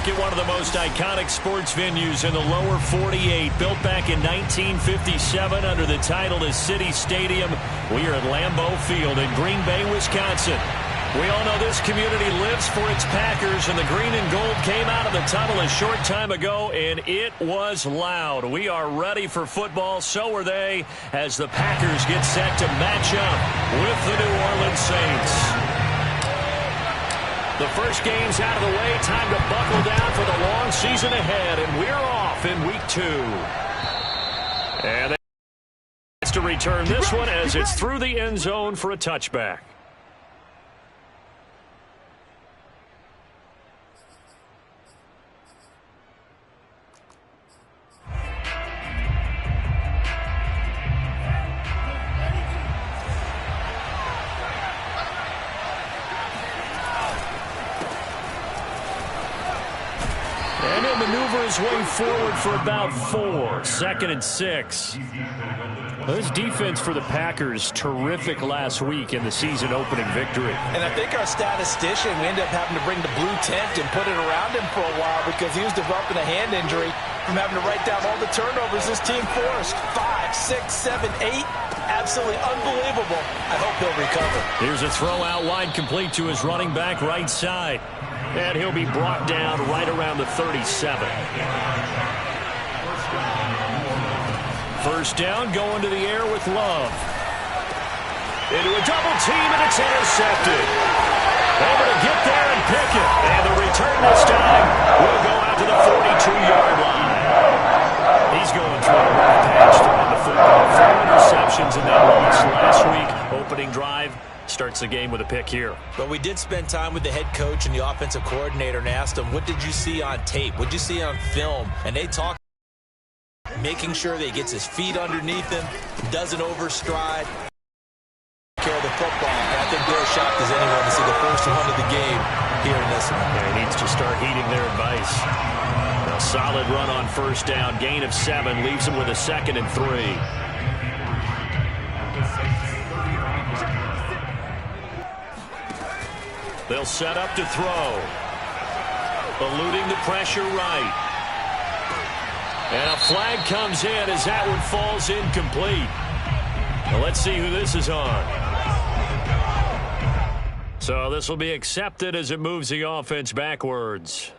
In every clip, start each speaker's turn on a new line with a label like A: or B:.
A: look at one of the most iconic sports venues in the lower 48, built back in 1957 under the title of City Stadium. We are at Lambeau Field in Green Bay, Wisconsin. We all know this community lives for its Packers, and the green and gold came out of the tunnel a short time ago, and it was loud. We are ready for football. So are they, as the Packers get set to match up with the New Orleans Saints. The first game's out of the way. Time to buckle down for the long season ahead, and we're off in week 2. And they have to return this one as it's through the end zone for a touchback. And he'll maneuver his way forward for about 4. 2nd and 6. This defense for the Packers, terrific last week in the season opening victory.
B: And I think our statistician, we ended up having to bring the blue tent and put it around him for a while because he was developing a hand injury from having to write down all the turnovers this team forced. 5, 6, 7, 8. Absolutely unbelievable. I hope he'll recover.
A: Here's a throw out wide, complete to his running back right side. And he'll be brought down right around the 37. First down, going to the air with Love. Into a double team, and it's intercepted. Able to get there and pick it. And the return this time will go out to the 42-yard line. He's going through a rough patch to run the football. 4 interceptions in that loss last week. Opening drive. Starts the game with a pick here.
B: But we did spend time with the head coach and the offensive coordinator and asked them, what did you see on tape? What did you see on film? And they talked making sure that he gets his feet underneath him, doesn't overstride, care of the football. And I think they're shocked as anyone to see the first one of the game here in this one.
A: Yeah, he needs to start heeding their advice. A solid run on first down. Gain of 7 leaves him with a 2nd and 3. They'll set up to throw. Eluding the pressure right. And a flag comes in as that one falls incomplete. Now let's see who this is on. So this will be accepted as it moves the offense backwards.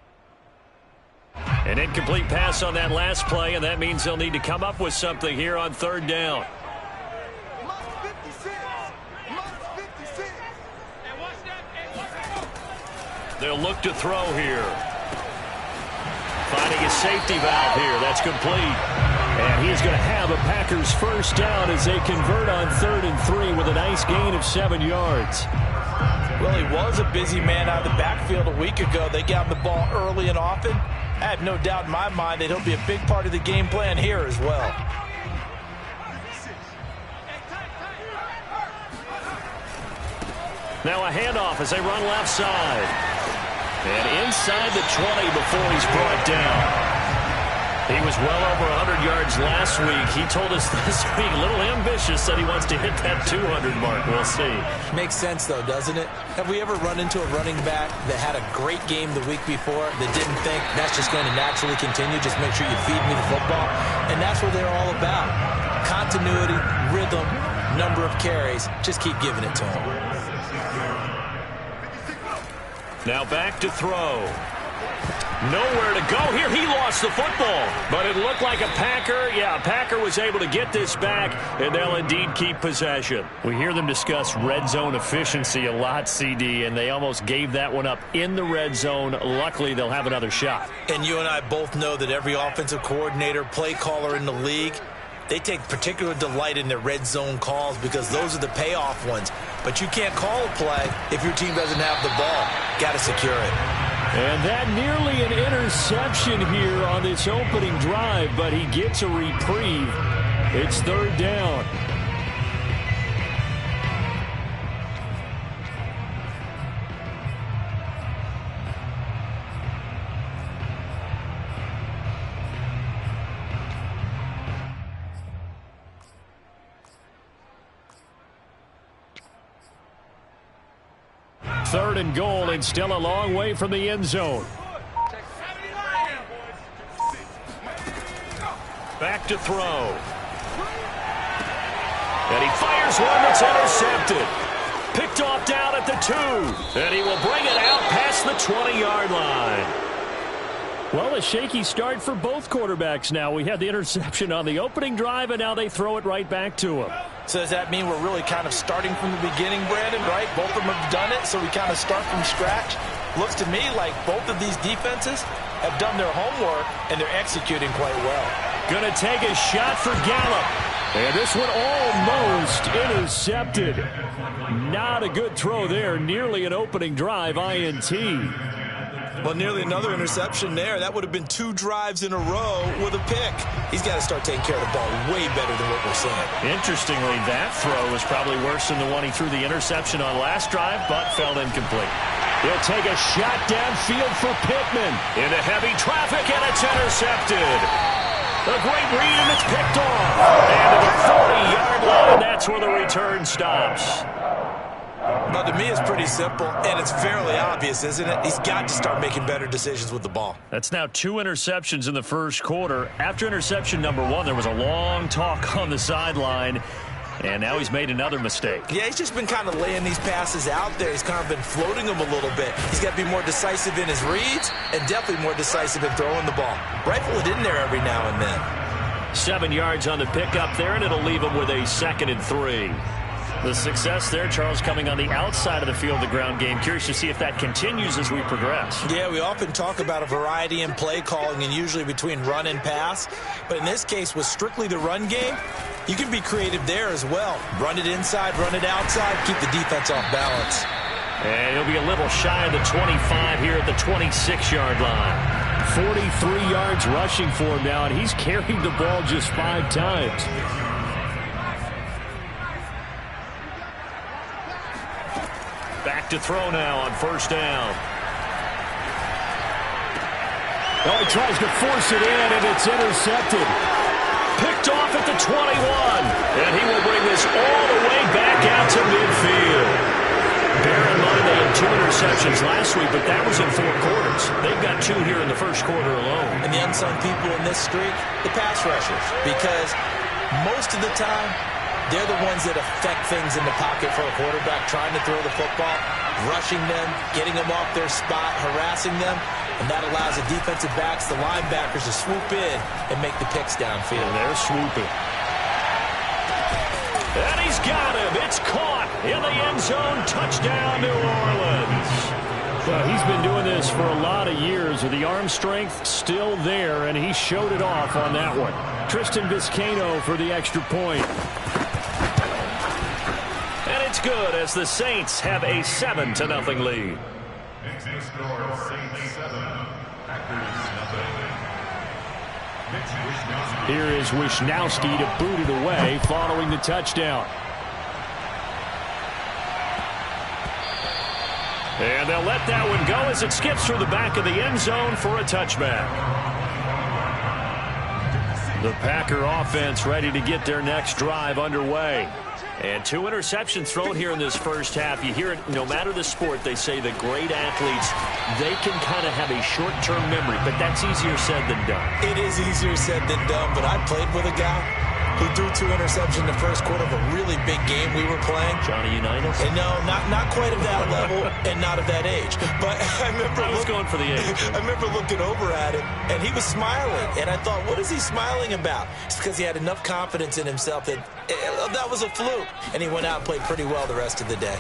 A: An incomplete pass on that last play, and that means they'll need to come up with something here on 3rd down. They'll look to throw here. Finding a safety valve here. That's complete. And he's going to have a Packers first down as they convert on 3rd and 3 with a nice gain of 7 yards.
B: Well, he was a busy man out of the backfield a week ago. They got him the ball early and often. I have no doubt in my mind that he'll be a big part of the game plan here as well.
A: Now a handoff as they run left side. And inside the 20 before he's brought down. He was well over 100 yards last week. He told us this week, a little ambitious, that he wants to hit that 200 mark. We'll see.
B: Makes sense, though, doesn't it? Have we ever run into a running back that had a great game the week before that didn't think that's just going to naturally continue? Just make sure you feed me the football. And that's what they're all about. Continuity, rhythm, number of carries. Just keep giving it to him.
A: Now back to throw. Nowhere to go here. He lost the football, but it looked like a Packer. Yeah, a Packer was able to get this back, and they'll indeed keep possession. We hear them discuss red zone efficiency a lot, CD, and they almost gave that one up in the red zone. Luckily, they'll have another shot.
B: And you and I both know that every offensive coordinator, play caller in the league, they take particular delight in their red zone calls because those are the payoff ones. But you can't call a play if your team doesn't have the ball. Got to secure it.
A: And that nearly an interception here on this opening drive, but he gets a reprieve. It's 3rd down. Third and goal, and still a long way from the end zone. Back to throw. And he fires one that's intercepted. Picked off down at the 2. And he will bring it out past the 20-yard line. Well, a shaky start for both quarterbacks now. We had the interception on the opening drive, and now they throw it right back to him.
B: So does that mean we're really kind of starting from the beginning, Brandon, right? Both of them have done it, so we kind of start from scratch. Looks to me like both of these defenses have done their homework, and they're executing quite well.
A: Going to take a shot for Gallup. And this one almost intercepted. Not a good throw there. Nearly an opening drive INT.
B: Well, nearly another interception there. That would have been 2 drives in a row with a pick. He's got to start taking care of the ball way better than what we're seeing.
A: Interestingly, that throw was probably worse than the one he threw the interception on last drive, but fell incomplete. He'll take a shot downfield for Pittman. Into heavy traffic, and it's intercepted. A great read, and it's picked off. And to the 40-yard line, that's where the return stops.
B: Well, to me, it's pretty simple, and it's fairly obvious, isn't it? He's got to start making better decisions with the ball.
A: That's now 2 interceptions in the first quarter. After interception number 1, there was a long talk on the sideline, and now he's made another mistake.
B: Yeah, he's just been kind of laying these passes out there. He's kind of been floating them a little bit. He's got to be more decisive in his reads and definitely more decisive in throwing the ball. Rifle it in there every now and then.
A: 7 yards on the pickup there, and it'll leave him with a 2nd and 3. The success there, Charles, coming on the outside of the field, the ground game. Curious to see if that continues as we progress.
B: Yeah, we often talk about a variety in play calling and usually between run and pass. But in this case, with strictly the run game, you can be creative there as well. Run it inside, run it outside, keep the defense off balance.
A: And he'll be a little shy of the 25 here at the 26-yard line. 43 yards rushing for him now, and he's carried the ball just 5 times. Back to throw now on first down. Oh, he tries to force it in, and it's intercepted. Picked off at the 21. And he will bring this all the way back out to midfield. Bear in mind they had 2 interceptions last week, but that was in 4 quarters. They've got 2 here in the first quarter alone.
B: And the unsung people in this streak, the pass rushers. Because most of the time, they're the ones that affect things in the pocket for a quarterback, trying to throw the football, rushing them, getting them off their spot, harassing them, and that allows the defensive backs, the linebackers, to swoop in and make the picks downfield.
A: And they're swooping. And he's got him. It's caught in the end zone. Touchdown, New Orleans. Well, he's been doing this for a lot of years with the arm strength still there, and he showed it off on that one. Tristan Vizcaino for the extra point. And it's good as the Saints have a 7-0 lead. Here is Wisnowski to boot it away following the touchdown. And they'll let that one go as it skips through the back of the end zone for a touchback. The Packer offense ready to get their next drive underway. And 2 interceptions thrown here in this first half. You hear it, no matter the sport, they say the great athletes, they can kind of have a short-term memory, but that's easier said than done.
B: It is easier said than done, but I played with a guy who threw 2 interceptions in the first quarter of a really big game we were playing.
A: Johnny Unitas?
B: And no, not quite of that level and not of that age. But I remember
A: going for the age.
B: I remember looking over at him, and he was smiling. And I thought, what is he smiling about? It's because he had enough confidence in himself that that was a fluke. And he went out and played pretty well the rest of the day.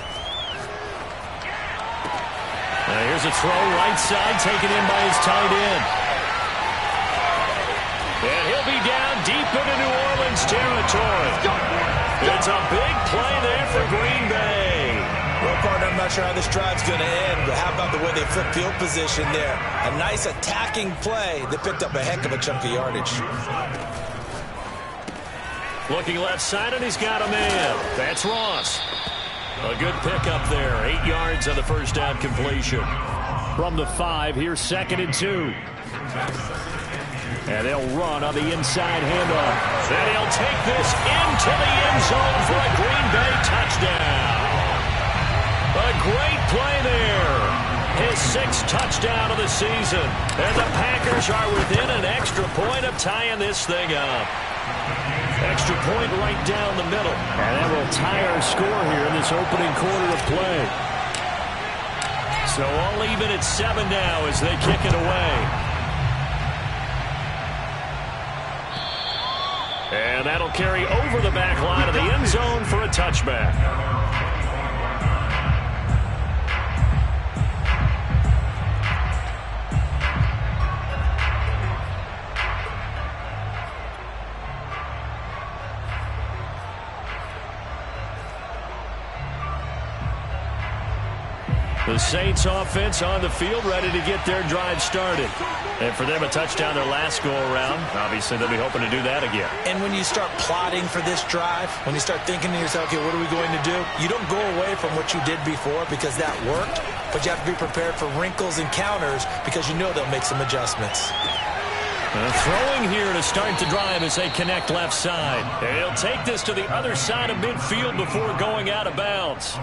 A: Now here's a throw right side taken in by his tight end. And he'll be down deep into New Orleans territory. It's a big play there for Green Bay.
B: Well, partner, I'm not sure how this drive's going to end, but how about the way they flip field position there? A nice attacking play that picked up a heck of a chunk of yardage.
A: Looking left side, and he's got a man. That's Ross. A good pickup there. 8 yards on the first down completion. From the 5, here's 2nd and 2. And they'll run on the inside handoff. And he'll take this into the end zone for a Green Bay touchdown. A great play there. his 6th touchdown of the season. And the Packers are within an extra point of tying this thing up. Extra point right down the middle. And that will tie our score here in this opening quarter of play. So all even at 7 now as they kick it away. And that'll carry over the back line of the end zone for a touchback. The Saints offense on the field, ready to get their drive started. And for them, a touchdown their last go-around. Obviously, they'll be hoping to do that again.
B: And when you start plotting for this drive, when you start thinking to yourself, okay, what are we going to do? You don't go away from what you did before because that worked, but you have to be prepared for wrinkles and counters because you know they'll make some adjustments.
A: Throwing here to start the drive as they connect left side. He'll take this to the other side of midfield before going out of bounds.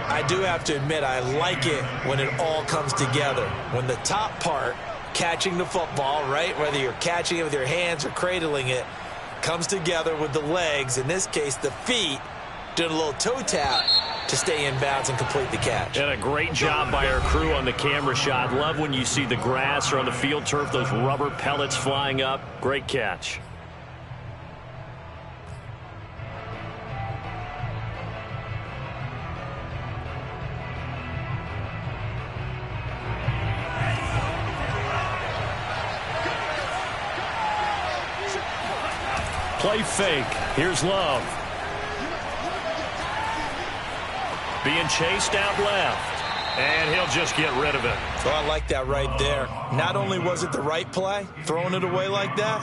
B: I do have to admit, I like it when it all comes together. When the top part, catching the football, right, whether you're catching it with your hands or cradling it, comes together with the legs, in this case the feet, doing a little toe tap to stay in bounds and complete the catch.
A: And a great job by our crew on the camera shot. Love when you see the grass or on the field turf, those rubber pellets flying up. Great catch. Play fake. Here's Love. Being chased out left. And he'll just get rid of it.
B: So I like that right there. Not only was it the right play, throwing it away like that,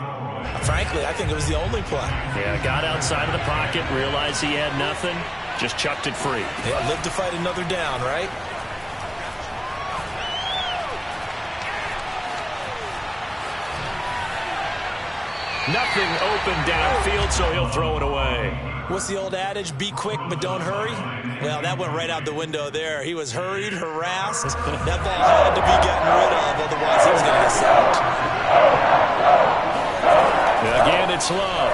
B: frankly, I think it was the only play.
A: Yeah, got outside of the pocket, realized he had nothing, just chucked it free.
B: Yeah, live to fight another down, right?
A: Nothing open downfield, so he'll throw it away.
B: What's the old adage? Be quick, but don't hurry? Well, that went right out the window there. He was hurried, harassed. That ball had to be gotten rid of, otherwise he was going to get sacked.
A: Again, it's Love.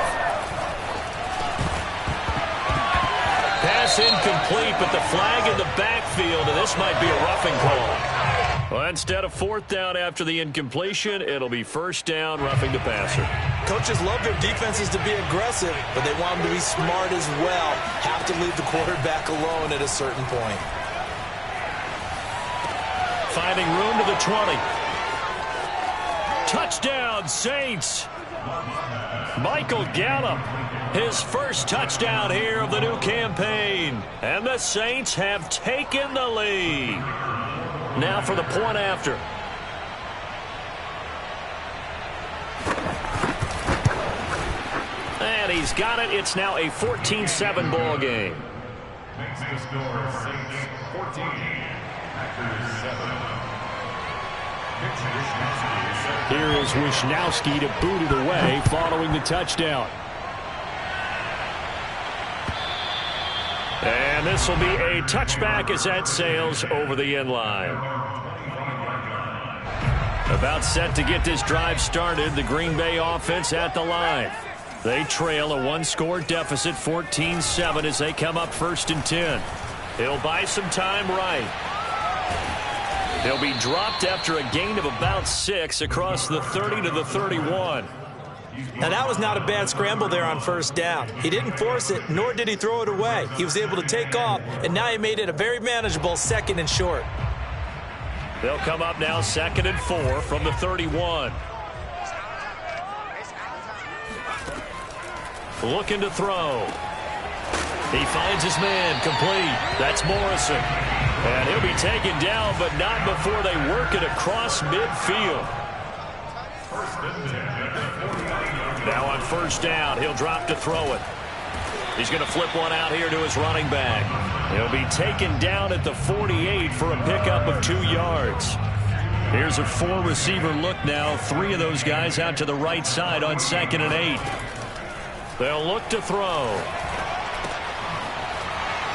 A: Pass incomplete, but the flag in the backfield, and this might be a roughing call. Well, instead of 4th down after the incompletion, it'll be 1st down, roughing the passer.
B: Coaches love their defenses to be aggressive, but they want them to be smart as well. Have to leave the quarterback alone at a certain point.
A: Finding room to the 20. Touchdown, Saints. Michael Gallup, his first touchdown here of the new campaign. And the Saints have taken the lead. Now for the point after. And he's got it. It's now a 14-7 ball game.
C: Next to score, Saints 14, Packers 7.
A: Here is Wishnowski to boot it away following the touchdown. And this will be a touchback as that sails over the end line. About set to get this drive started, the Green Bay offense at the line. They trail a 1-score deficit, 14-7, as they come up 1st and 10. He'll buy some time right. They'll be dropped after a gain of about 6 across the 30 to the 31.
B: Now, that was not a bad scramble there on 1st down. He didn't force it, nor did he throw it away. He was able to take off, and now he made it a very manageable 2nd and short.
A: They'll come up now 2nd and 4 from the 31. Looking to throw. He finds his man, complete. That's Morrison. And he'll be taken down, but not before they work it across midfield. Now on 1st down, he'll drop to throw it. He's going to flip one out here to his running back. He'll be taken down at the 48 for a pickup of 2 yards. Here's a 4-receiver look now. 3 of those guys out to the right side on 2nd and 8. They'll look to throw.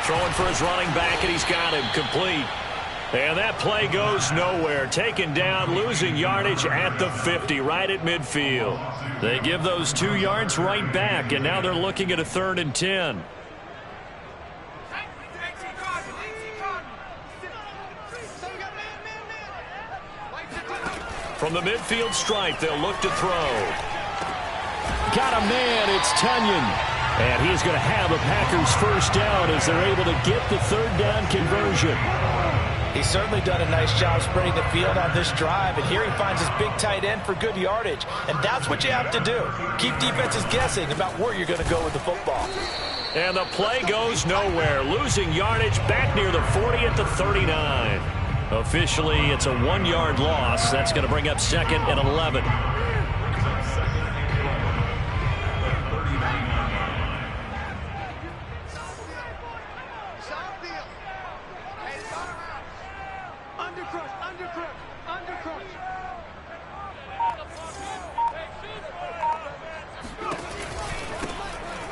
A: Throwing for his running back, and he's got him complete. And that play goes nowhere. Taken down, losing yardage at the 50, right at midfield. They give those 2 yards right back, and now they're looking at a 3rd and 10. From the midfield stripe, they'll look to throw. Got a man, it's Tunyon. And he's going to have a Packers first down as they're able to get the 3rd down conversion.
B: He's certainly done a nice job spreading the field on this drive, and here he finds his big tight end for good yardage. And that's what you have to do. Keep defenses guessing about where you're going to go with the football.
A: And the play goes nowhere. Losing yardage back near the 40 at the 39. Officially, it's a 1-yard loss. That's going to bring up 2nd and 11.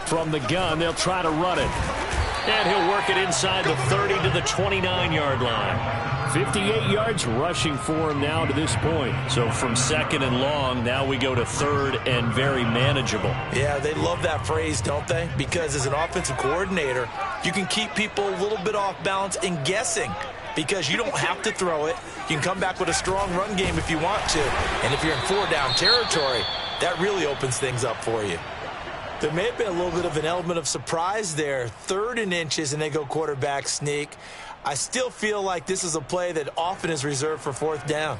A: From the gun, they'll try to run it. And he'll work it inside the 30 to the 29-yard line. 58 yards rushing for him now to this point. So from 2nd and long, now we go to 3rd and very manageable.
B: Yeah, they love that phrase, don't they? Because as an offensive coordinator, you can keep people a little bit off balance and guessing. Because you don't have to throw it. You can come back with a strong run game if you want to. And if you're in 4-down territory, that really opens things up for you. There may have been a little bit of an element of surprise there. 3rd and inches, and they go quarterback sneak. I still feel like this is a play that often is reserved for 4th down.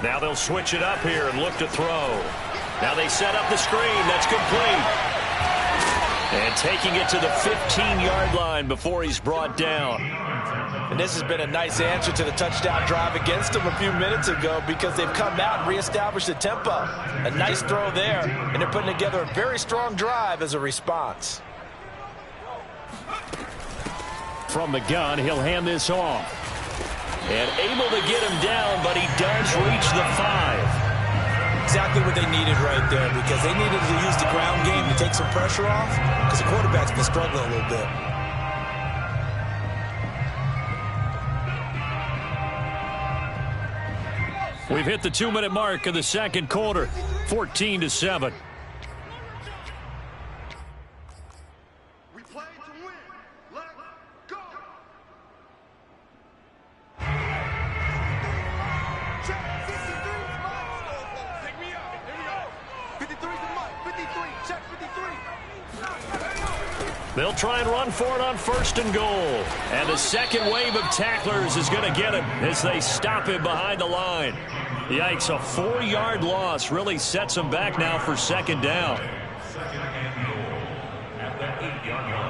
A: Now they'll switch it up here and look to throw. Now they set up the screen. That's complete. And taking it to the 15-yard line before he's brought down.
B: And this has been a nice answer to the touchdown drive against them a few minutes ago because they've come out and reestablished the tempo. A nice throw there, and they're putting together a very strong drive as a response.
A: From the gun, he'll hand this off. And able to get him down, but he does reach the 5.
B: Exactly what they needed right there because they needed to use the ground game to take some pressure off because the quarterback's been struggling a little bit.
A: We've hit the 2-minute mark of the 2nd quarter, 14-7.
C: We play to win. Let's go. Check 53. Pick me up. Here we go. 53's the mark. 53. Check 53.
A: They'll try and run for it on 1st and goal. And the second wave of tacklers is going to get him as they stop him behind the line. Yikes, a 4-yard loss really sets them back now for 2nd down.
C: 2nd and goal at the 8-yard line.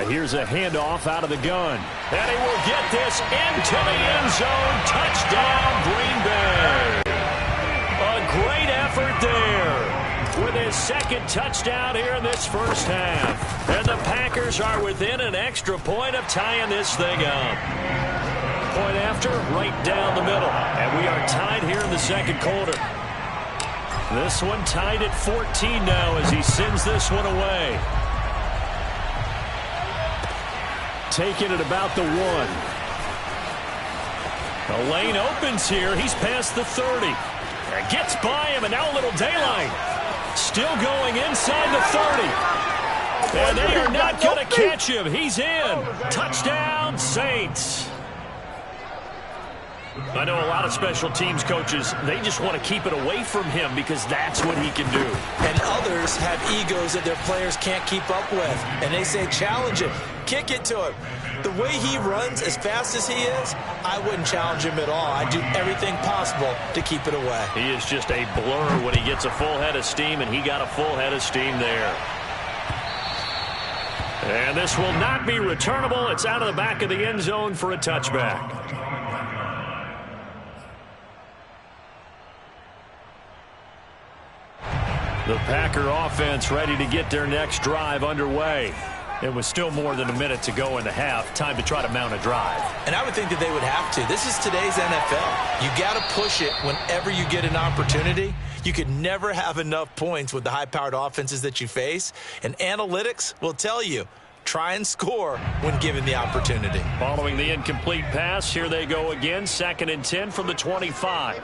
A: Here's a handoff out of the gun. And he will get this into the end zone. Touchdown, Green Bay. A great effort there with his 2nd touchdown here in this first half. And the Packers are within an extra point of tying this thing up. Point after, right down the middle. And we are tied here in the 2nd quarter. This one tied at 14 now as he sends this one away. Taking it about the 1. The lane opens here. He's past the 30. And gets by him, and now a little daylight. Still going inside the 30. And they are not going to catch him. He's in. Touchdown, Saints. I know a lot of special teams coaches, they just want to keep it away from him because that's what he can do.
B: And others have egos that their players can't keep up with. And they say, challenge him, kick it to him. The way he runs as fast as he is, I wouldn't challenge him at all. I'd do everything possible to keep it away.
A: He is just a blur when he gets a full head of steam, and he got a full head of steam there. And this will not be returnable. It's out of the back of the end zone for a touchback. The Packer offense ready to get their next drive underway. It was still more than a minute to go in the half. Time to try to mount a drive.
B: And I would think that they would have to. This is today's NFL. You got to push it whenever you get an opportunity. You could never have enough points with the high-powered offenses that you face. And analytics will tell you, try and score when given the opportunity.
A: Following the incomplete pass, here they go again. 2nd and 10 from the 25.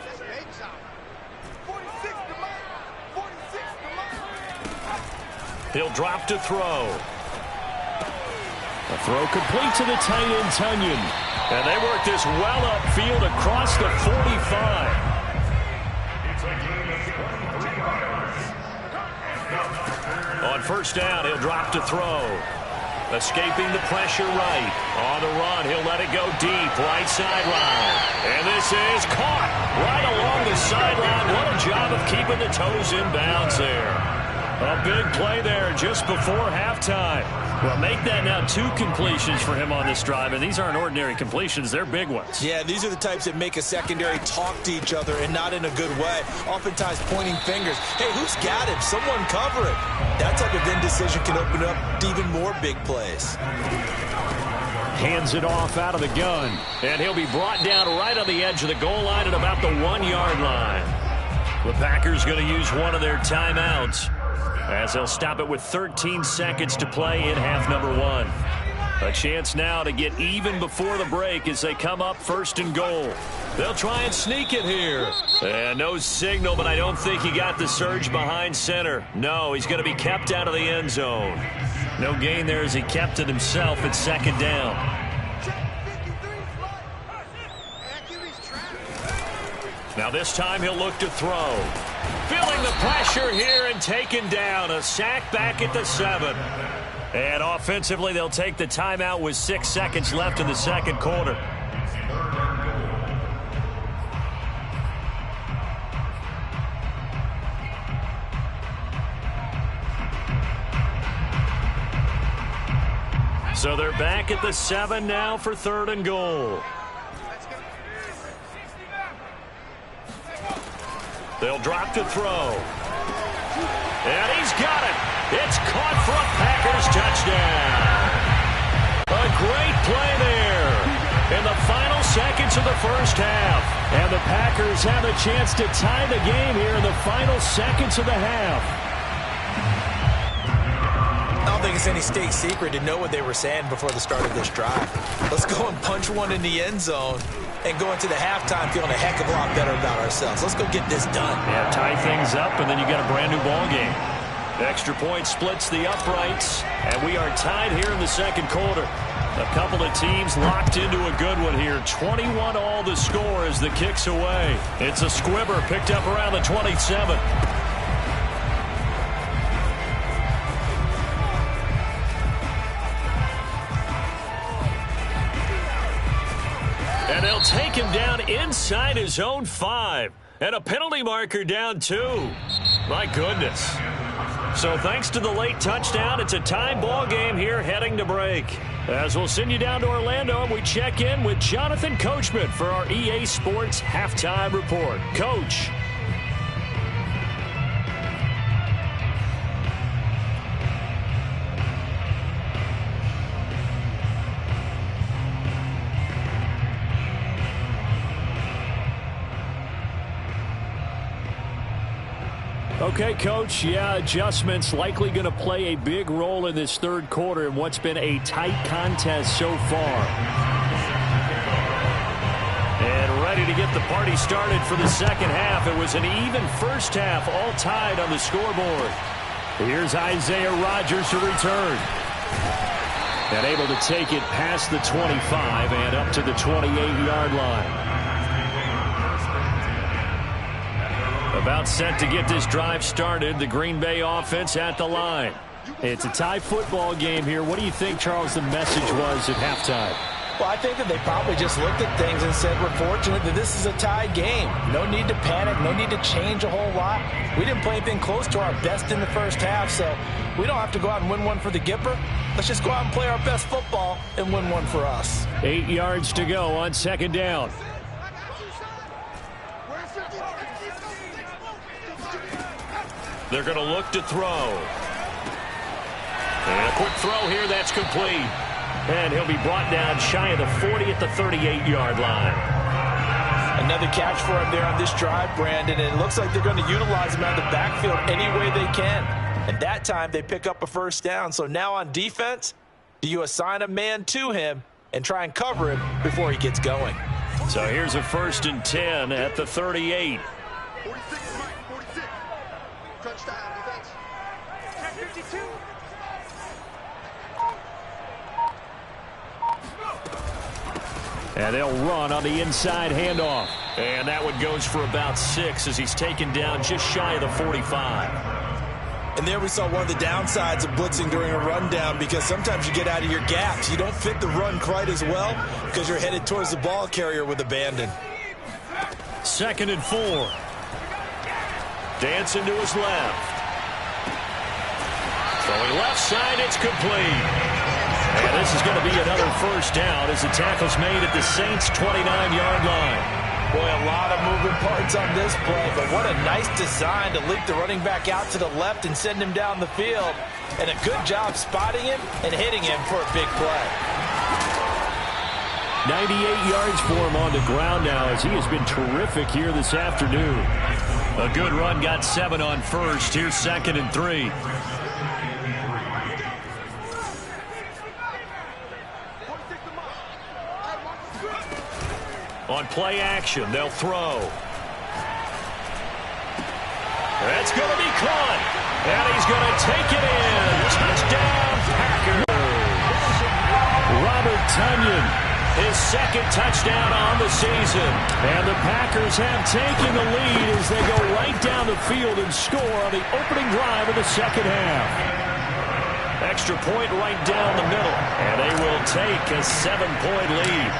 A: He'll drop to throw. A throw complete to the tight end, Tunyon. And they work this well upfield across the 45. On first down, he'll drop to throw. Escaping the pressure right. On the run, he'll let it go deep. Right sideline. And this is caught right along the sideline. What a job of keeping the toes in bounds there. A big play there just before halftime. Well, make that now 2 completions for him on this drive, and these aren't ordinary completions. They're big ones.
B: Yeah, these are the types that make a secondary talk to each other and not in a good way. Oftentimes pointing fingers. Hey, who's got him? Someone cover it. That type of indecision can open up to even more big plays.
A: Hands it off out of the gun, and he'll be brought down right on the edge of the goal line at about the 1-yard line. The Packers going to use one of their timeouts, as they'll stop it with 13 seconds to play in half number 1. A chance now to get even before the break as they come up 1st and goal. They'll try and sneak it here. And no signal, but I don't think he got the surge behind center. No, he's going to be kept out of the end zone. No gain there as he kept it himself at 2nd down. Now this time he'll look to throw. Feeling the pressure here and taken down. A sack back at the 7. And offensively, they'll take the timeout with 6 seconds left in the 2nd quarter. So they're back at the 7 now for 3rd and goal. They'll drop to throw. And he's got it. It's caught for a Packers touchdown. A great play there in the final seconds of the first half. And the Packers have a chance to tie the game here in the final seconds of the half.
B: I don't think it's any state secret to know what they were saying before the start of this drive. Let's go and punch one in the end zone and go into the halftime feeling a heck of a lot better about ourselves. Let's go get this done.
A: Yeah, tie things up, and then you got a brand new ball game. Extra point splits the uprights, and we are tied here in the 2nd quarter. A couple of teams locked into a good one here. 21 all the score as the kick's away. It's a squibber picked up around the 27. And they'll take him down inside his own 5. And a penalty marker down 2. My goodness. So thanks to the late touchdown, it's a tie ball game here heading to break. As we'll send you down to Orlando, we check in with Jonathan Coachman for our EA Sports Halftime Report. Coach. Okay, Coach, yeah, adjustments likely going to play a big role in this 3rd quarter in what's been a tight contest so far. And ready to get the party started for the 2nd half. It was an even first half, all tied on the scoreboard. Here's Isaiah Rodgers to return. And able to take it past the 25 and up to the 28-yard line. About set to get this drive started. The Green Bay offense at the line. It's a tie football game here. What do you think, Charles, the message was at halftime?
B: Well, I think that they probably just looked at things and said, we're fortunate that this is a tie game. No need to panic. No need to change a whole lot. We didn't play anything close to our best in the first half, so we don't have to go out and win one for the Gipper. Let's just go out and play our best football and win one for us.
A: 8 yards to go on second down. They're going to look to throw. And a quick throw here, that's complete. And he'll be brought down shy of the 40 at the 38-yard line.
B: Another catch for him there on this drive, Brandon, and it looks like they're going to utilize him out of the backfield any way they can. And that time they pick up a first down. So now on defense, do you assign a man to him and try and cover him before he gets going?
A: So here's a 1st and 10 at the 38.
C: 46, Mike, 46. Touchdown, defense. 52.
A: And they'll run on the inside handoff. And that one goes for about 6 as he's taken down just shy of the 45.
B: And there we saw one of the downsides of blitzing during a rundown, because sometimes you get out of your gaps. You don't fit the run quite as well because you're headed towards the ball carrier with abandon.
A: 2nd and 4. Dancing to his left. Throwing left side, it's complete. And this is going to be another first down as the tackle's made at the Saints' 29-yard line.
B: Boy, a lot of moving parts on this play, but what a nice design to leak the running back out to the left and send him down the field. And a good job spotting him and hitting him for a big play.
A: 98 yards for him on the ground now as he has been terrific here this afternoon. A good run, got 7 on first. Here's 2nd and 3. On play action, they'll throw. That's going to be caught. And he's going to take it in. Touchdown, Packers. Robert Tonyan, his 2nd touchdown on the season. And the Packers have taken the lead as they go right down the field and score on the opening drive of the second half. Extra point right down the middle. And they will take a 7-point lead.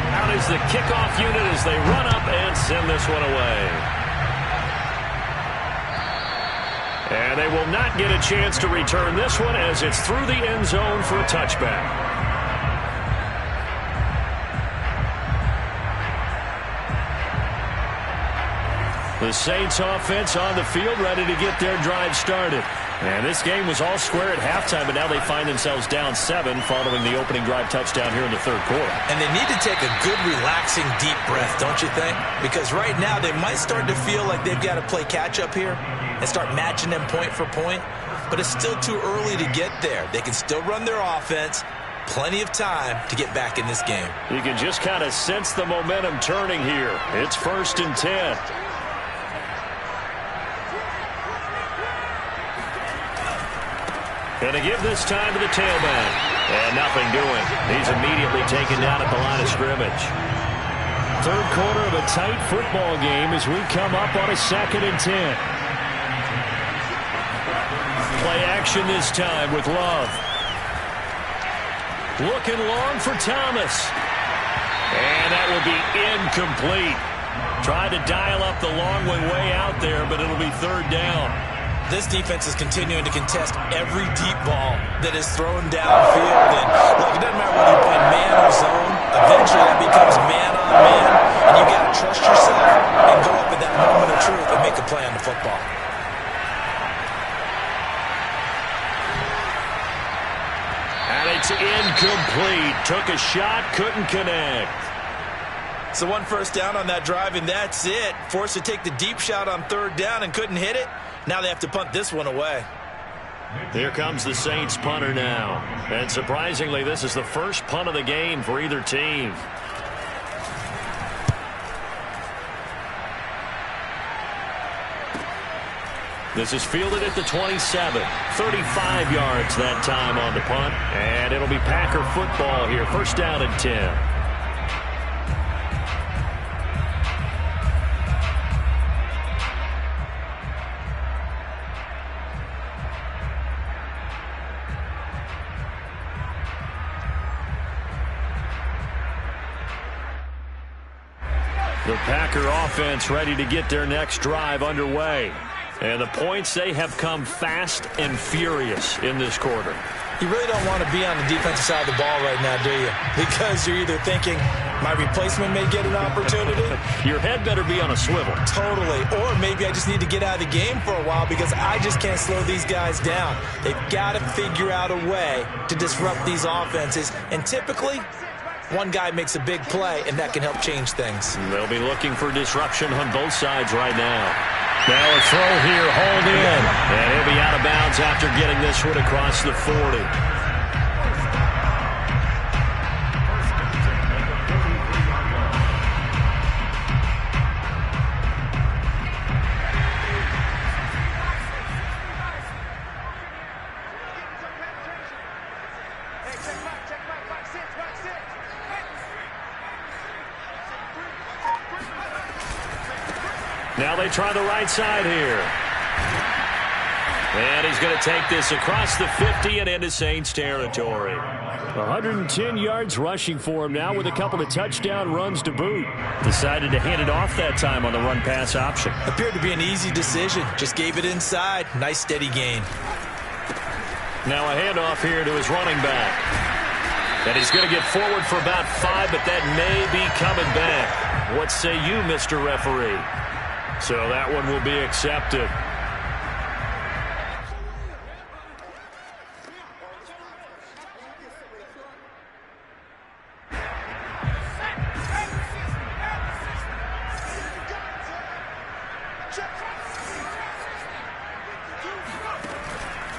A: Out is the kickoff unit as they run up and send this one away. And they will not get a chance to return this one as it's through the end zone for a touchback. The Saints offense on the field ready to get their drive started. And this game was all square at halftime, but now they find themselves down 7 following the opening drive touchdown here in the 3rd quarter.
B: And they need to take a good, relaxing, deep breath, don't you think? Because right now they might start to feel like they've got to play catch-up here and start matching them point for point. But it's still too early to get there. They can still run their offense. Plenty of time to get back in this game.
A: You can just kind of sense the momentum turning here. It's 1st and 10. Going to give this time to the tailback. And nothing doing. He's immediately taken down at the line of scrimmage. 3rd quarter of a tight football game as we come up on a 2nd and 10. Play action this time with Love. Looking long for Thomas. And that will be incomplete. Tried to dial up the long way out there, but it'll be 3rd down.
B: This defense is continuing to contest every deep ball that is thrown downfield. And look, it doesn't matter whether you're playing man or zone. Eventually that becomes man on man. And you got to trust yourself and go up at that moment of truth and make a play on the football.
A: And it's incomplete. Took a shot, couldn't connect.
B: So 1 first down on that drive, and that's it. Forced to take the deep shot on 3rd down and couldn't hit it. Now they have to punt this one away.
A: Here comes the Saints punter now. And surprisingly, this is the first punt of the game for either team. This is fielded at the 27. 35 yards that time on the punt. And it'll be Packer football here. 1st down and 10. The Packer offense ready to get their next drive underway. And the points, they have come fast and furious in this quarter.
B: You really don't want to be on the defensive side of the ball right now, do you? Because you're either thinking, my replacement may get an opportunity.
A: Your head better be on a swivel.
B: Totally. Or maybe I just need to get out of the game for a while because I just can't slow these guys down. They've got to figure out a way to disrupt these offenses. And typically, one guy makes a big play, and that can help change things.
A: They'll be looking for disruption on both sides right now. Now a throw here, hold in. And he'll be out of bounds after getting this one across the 40. Now they try the right side here. And he's going to take this across the 50 and into Saints territory. 110 yards rushing for him now with a couple of touchdown runs to boot. Decided to hand it off that time on the run-pass option.
B: Appeared to be an easy decision. Just gave it inside. Nice steady gain.
A: Now a handoff here to his running back. And he's going to get forward for about 5, but that may be coming back. What say you, Mr. Referee? So that one will be accepted.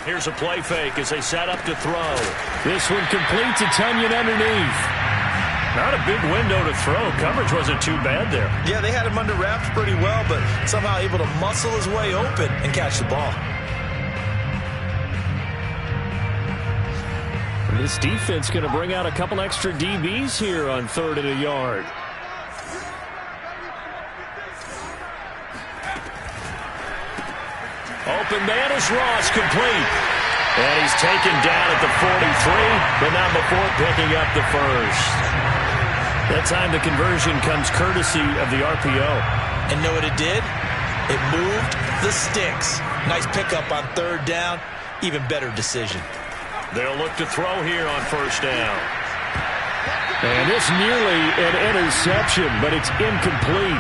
A: Here's a play fake as they set up to throw. This one complete to Tunyon underneath. Not a big window to throw. Coverage wasn't too bad there.
B: Yeah, they had him under wraps pretty well, but somehow able to muscle his way open and catch the ball.
A: And this defense going to bring out a couple extra DBs here on 3rd and a yard. Open man is Ross, complete. And he's taken down at the 43, but not before picking up the first. That time the conversion comes courtesy of the RPO.
B: And know what it did? It moved the sticks. Nice pickup on 3rd down. Even better decision.
A: They'll look to throw here on 1st down. And it's nearly an interception, but it's incomplete.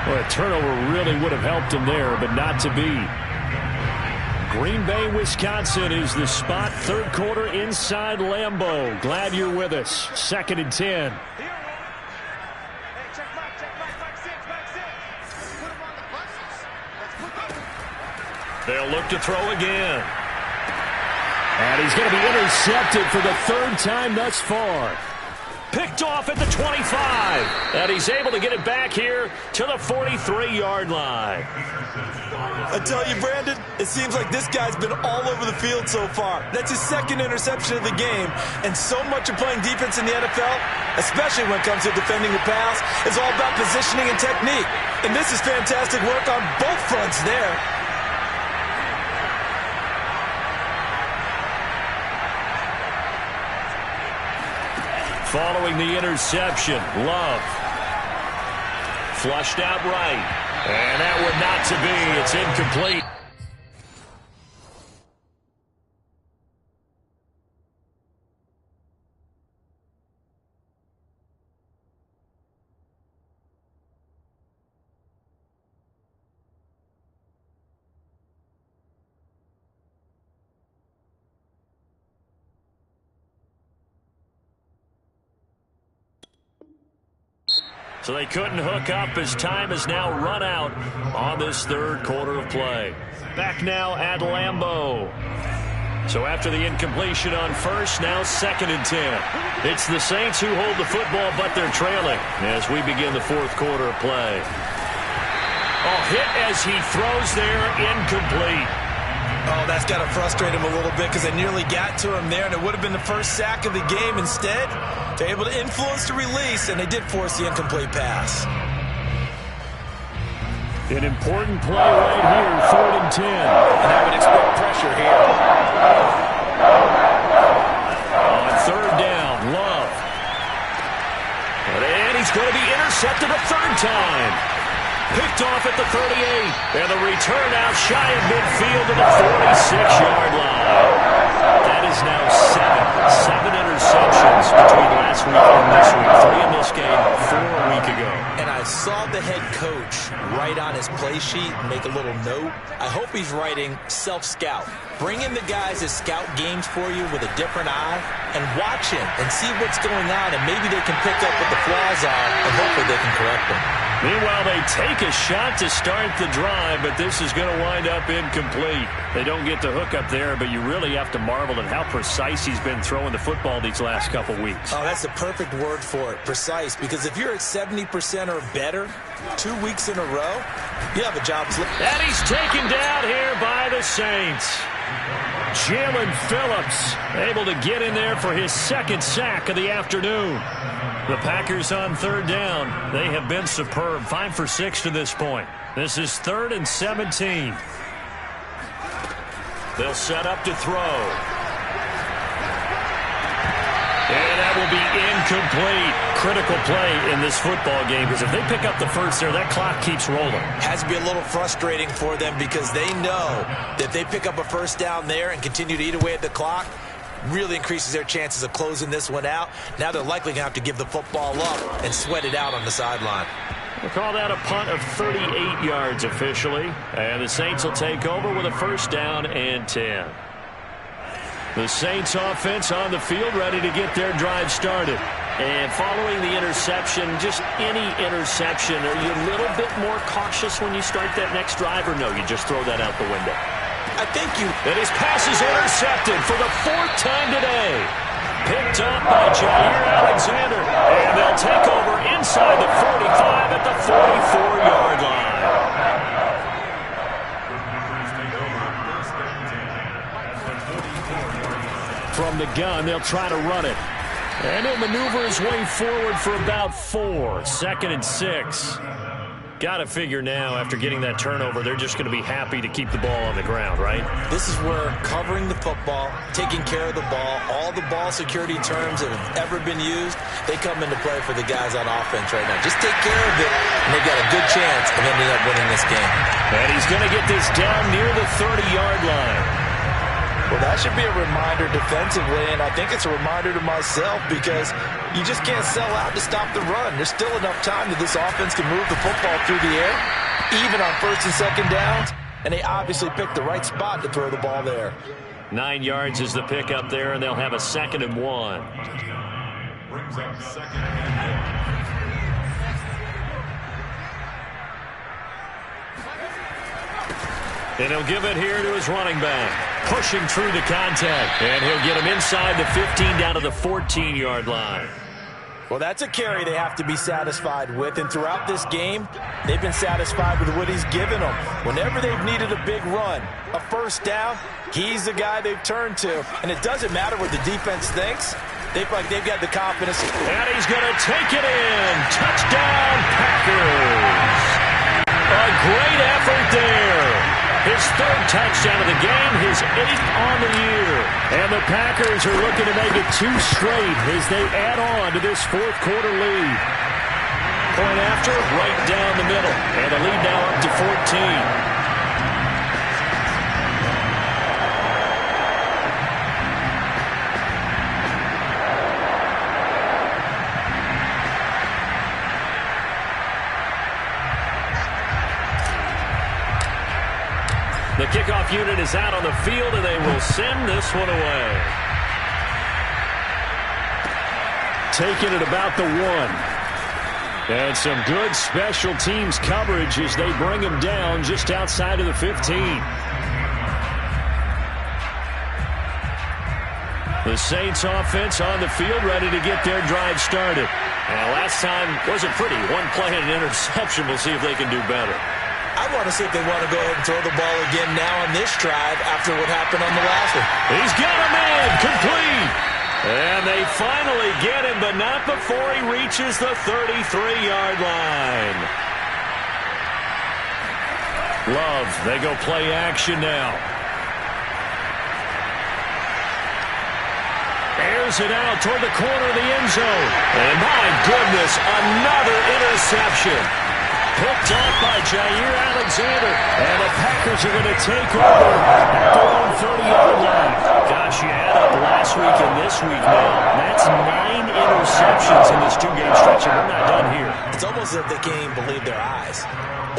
A: Well, a turnover really would have helped him there, but not to be. Green Bay, Wisconsin is the spot. 3rd quarter inside Lambeau. Glad you're with us. 2nd and 10. They'll look to throw again. And he's going to be intercepted for the 3rd time thus far. Picked off at the 25. And he's able to get it back here to the 43-yard line.
B: I tell you, Brandon, it seems like this guy's been all over the field so far. That's his 2nd interception of the game. And so much of playing defense in the NFL, especially when it comes to defending the pass, is all about positioning and technique. And this is fantastic work on both fronts there.
A: Following the interception, Love. Flushed out right. And that one not to be. It's incomplete. So they couldn't hook up as time has now run out on this 3rd quarter of play. Back now at Lambeau. So after the incompletion on 1st, now 2nd and 10. It's the Saints who hold the football, but they're trailing as we begin the 4th quarter of play. Oh, hit as he throws there, incomplete.
B: Oh, that's got to frustrate him a little bit because they nearly got to him there, and it would have been the first sack of the game. Instead, they're able to influence the release, and they did force the incomplete pass.
A: An important play right here, 3rd and 10.
B: And I would expect pressure here.
A: On 3rd down, Love. And he's going to be intercepted. intercepted a third time. Picked off at the 38. And the return out shy of midfield to the 46-yard line. That is now seven interceptions between last week and this week. 3 in this game, 4 a week ago.
B: And I saw the head coach write on his play sheet and make a little note. I hope he's writing self-scout. Bring in the guys that scout games for you with a different eye and watch him and see what's going on, and maybe they can pick up what the flaws are, and hopefully they can correct them.
A: Meanwhile, they take a shot to start the drive, but this is going to wind up incomplete. They don't get the hook up there, but you really have to marvel at how precise he's been throwing the football these last couple weeks.
B: Oh, that's the perfect word for it, precise, because if you're at 70% or better 2 weeks in a row, you have a job to look.
A: And he's taken down here by the Saints. Jalen Phillips able to get in there for his second sack of the afternoon. The Packers on third down. They have been superb. 5 for 6 to this point. This is 3rd and 17. They'll set up to throw. And that will be incomplete. Critical play in this football game, because if they pick up the first there, that clock keeps rolling.
B: Has to be a little frustrating for them, because they know that if they pick up a first down there and continue to eat away at the clock, really increases their chances of closing this one out. Now they're likely going to have to give the football up and sweat it out on the sideline.
A: We'll call that a punt of 38 yards officially. And the Saints will take over with a first down and 10. The Saints offense on the field, ready to get their drive started. And following the interception, just any interception, are you a little bit more cautious when you start that next drive, or no, you just throw that out the window?
B: I think you...
A: And his pass is intercepted for the 4th time today. Picked up by Jair Alexander. And they'll take over inside the 45 at the 44-yard line. From the gun, they'll try to run it. And he'll maneuver his way forward for about 4. 2nd and 6. Got to figure now, after getting that turnover, they're just going to be happy to keep the ball on the ground, right?
B: This is where covering the football, taking care of the ball, all the ball security terms that have ever been used, they come into play for the guys on offense right now. Just take care of it, and they've got a good chance of ending up winning this game.
A: And he's going to get this down near the 30-yard line.
B: Well, that should be a reminder defensively, and I think it's a reminder to myself, because you just can't sell out to stop the run. There's still enough time that this offense can move the football through the air, even on 1st and 2nd downs, and they obviously picked the right spot to throw the ball there.
A: 9 yards is the pick up there, and they'll have a 2nd and 1.
D: Brings up 2nd and 1.
A: And he'll give it here to his running back. Pushing through the contact. And he'll get him inside the 15 down to the 14-yard line.
B: Well, that's a carry they have to be satisfied with. And throughout this game, they've been satisfied with what he's given them. Whenever they've needed a big run, a first down, he's the guy they've turned to. And it doesn't matter what the defense thinks. They've got the confidence.
A: And he's going to take it in. Touchdown, Packers. A great effort there. His 3rd touchdown of the game, his 8th on the year. And the Packers are looking to make it 2 straight as they add on to this 4th quarter lead. Point after, right down the middle. And the lead now up to 14. The kickoff unit is out on the field, and they will send this one away. Taking it about the 1. And some good special teams coverage as they bring him down just outside of the 15. The Saints offense on the field, ready to get their drive started. And last time wasn't pretty. 1 play and an interception. We'll see if they can do better.
B: I want to see if they want to go ahead and throw the ball again now on this drive after what happened on the last one.
A: He's got him in, complete. And they finally get him, but not before he reaches the 33-yard line. Love, they go play action now. Airs it out toward the corner of the end zone. And my goodness, another interception. Picked off by Jair Alexander. And the Packers are going to take over at their own 30-yard line. Gosh, you add up last week and this week now. That's 9 interceptions in this two-game stretch, and we're not done here.
B: It's almost as if they can't even believe their eyes.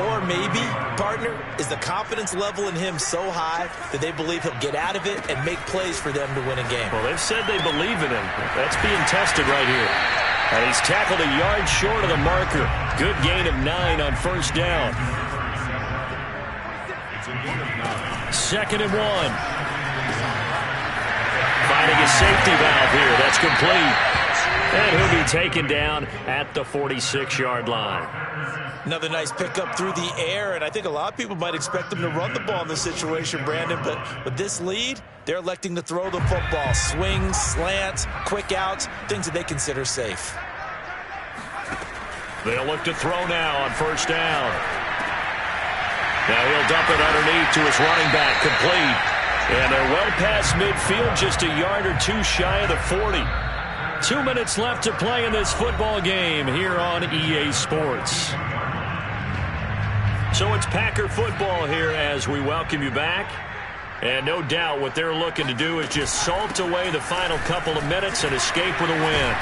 B: Or maybe, partner, is the confidence level in him so high that they believe he'll get out of it and make plays for them to win a game.
A: Well, they've said they believe in him. That's being tested right here. And he's tackled a yard short of the marker. Good gain of 9 on first down. 2nd and 1. Finding a safety valve here. That's complete. And he'll be taken down at the 46-yard line.
B: Another nice pickup through the air, and I think a lot of people might expect them to run the ball in this situation, Brandon, but with this lead, they're electing to throw the football. Swings, slants, quick outs, things that they consider safe.
A: They'll look to throw now on first down. Now he'll dump it underneath to his running back, complete. And they're well past midfield, just a yard or two shy of the 40. 2 minutes left to play in this football game here on EA Sports. So it's Packer football here as we welcome you back. And no doubt what they're looking to do is just salt away the final couple of minutes and escape with a win.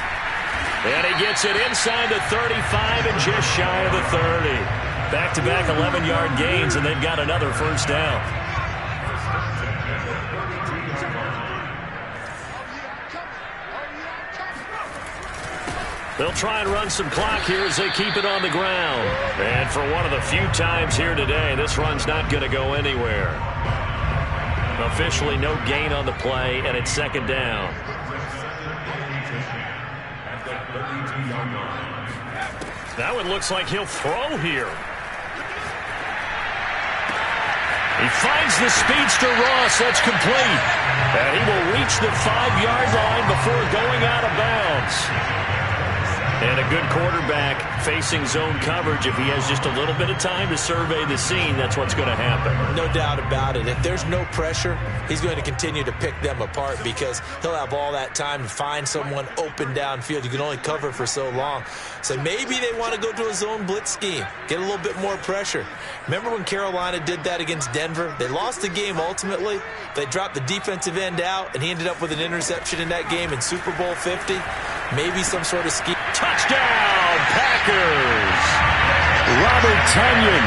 A: And he gets it inside the 35 and just shy of the 30. Back-to-back 11-yard gains, and they've got another first down. They'll try and run some clock here as they keep it on the ground. And for one of the few times here today, this run's not going to go anywhere. Officially no gain on the play, and it's 2nd down. Now it looks like he'll throw here. He finds the speedster Ross. That's complete. And he will reach the 5-yard line before going out of bounds. And a good quarterback facing zone coverage. If he has just a little bit of time to survey the scene, that's what's going to happen.
B: No doubt about it. If there's no pressure, he's going to continue to pick them apart because he'll have all that time to find someone open downfield. You can only cover for so long. So maybe they want to go to a zone blitz scheme, get a little bit more pressure. Remember when Carolina did that against Denver? They lost the game ultimately. They dropped the defensive end out, and he ended up with an interception in that game in Super Bowl 50. Maybe some sort of scheme.
A: Touchdown, Packers! Robert Tonyan,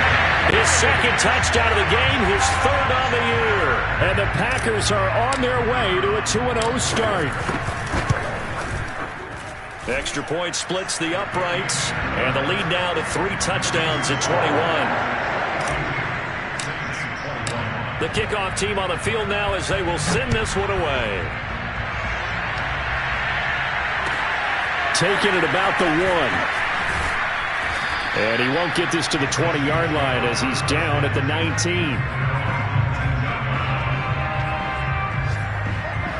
A: his 2nd touchdown of the game, his 3rd on the year. And the Packers are on their way to a 2-0 start. Extra point splits the uprights, and the lead now to 3 touchdowns at 21. The kickoff team on the field now as they will send this one away. Taking it about the 1. And he won't get this to the 20-yard line as he's down at the 19.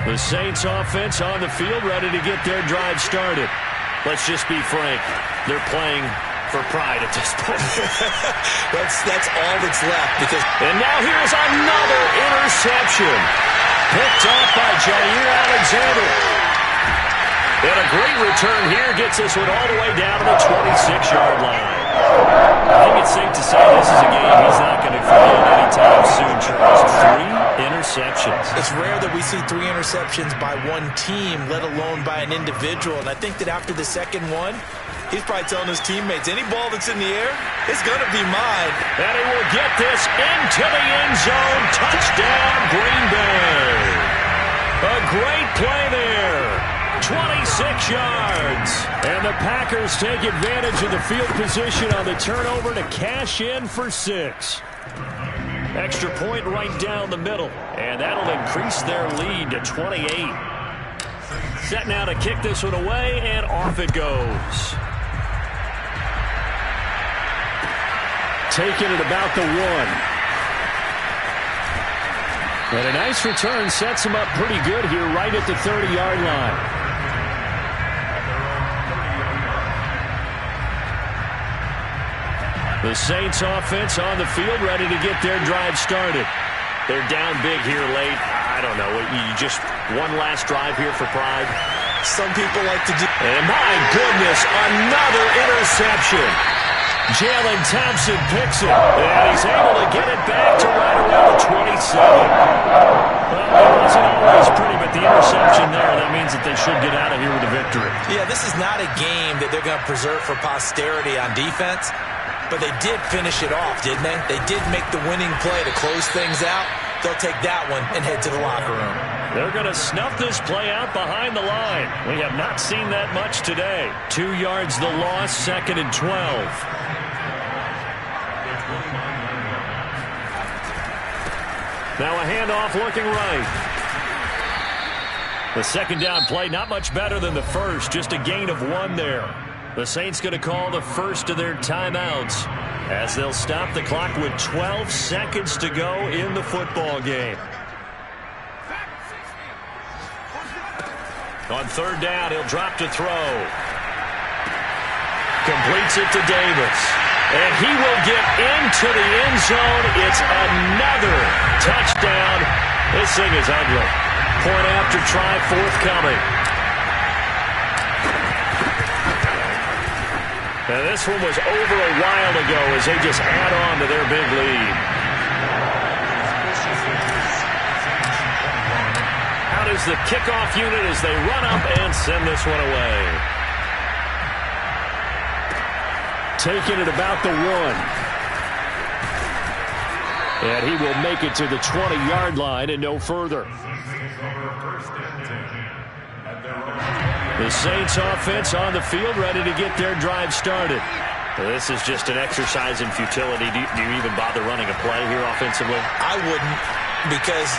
A: The Saints offense on the field ready to get their drive started. Let's just be frank. They're playing for pride at this point.
B: that's all that's left.
A: And now here's another interception. Picked off by Jair Alexander. And a great return here gets this one all the way down to the 26-yard line. I think it's safe to say this is a game he's not going to forget anytime soon, Charles. 3 interceptions.
B: It's rare that we see 3 interceptions by one team, let alone by an individual. And I think that after the second one, he's probably telling his teammates, any ball that's in the air, it's going to be mine.
A: And he will get this into the end zone. Touchdown, Green Bay. A great play there. 26 yards. And the Packers take advantage of the field position on the turnover to cash in for 6. Extra point right down the middle. And that'll increase their lead to 28. Set now to kick this one away, and off it goes. Taking it about the 1. And a nice return sets him up pretty good here right at the 30-yard line. The Saints offense on the field ready to get their drive started. They're down big here late. I don't know. You just one last drive here for pride.
B: Some people like to do.
A: And my goodness, another interception. Jalen Thompson picks it, and he's able to get it back to right around the 27. Well, it wasn't always pretty, but the interception there, that means that they should get out of here with a victory.
B: Yeah, this is not a game that they're going to preserve for posterity on defense, but they did finish it off, didn't they? They did make the winning play to close things out. They'll take that one and head to the locker room.
A: They're going to snuff this play out behind the line. We have not seen that much today. 2 yards the loss, 2nd and 12. Now a handoff looking right. The second down play, not much better than the first, just a gain of 1 there. The Saints going to call the first of their timeouts as they'll stop the clock with 12 seconds to go in the football game. On 3rd down, he'll drop to throw. Completes it to Davis. And he will get into the end zone. It's another touchdown. This thing is ugly. Point after try forthcoming. And this one was over a while ago as they just add on to their big lead. Out is the kickoff unit as they run up and send this one away. Taking it about the 1. And he will make it to the 20-yard line and no further. The Saints offense on the field, ready to get their drive started. This is just an exercise in futility. Do you even bother running a play here offensively?
B: I wouldn't, because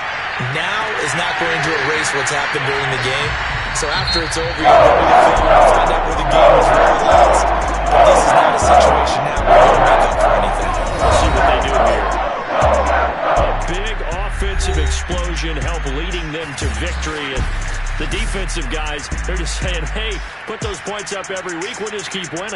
B: now is not going to erase what's happened during the game. So after it's over, you're going to find out where the game was really lost. But this is not a situation now where you can make up for anything.
A: We'll see what they do here. A big offensive explosion help leading them to victory. And the defensive guys, they're just saying, hey, put those points up every week. We'll just keep winning.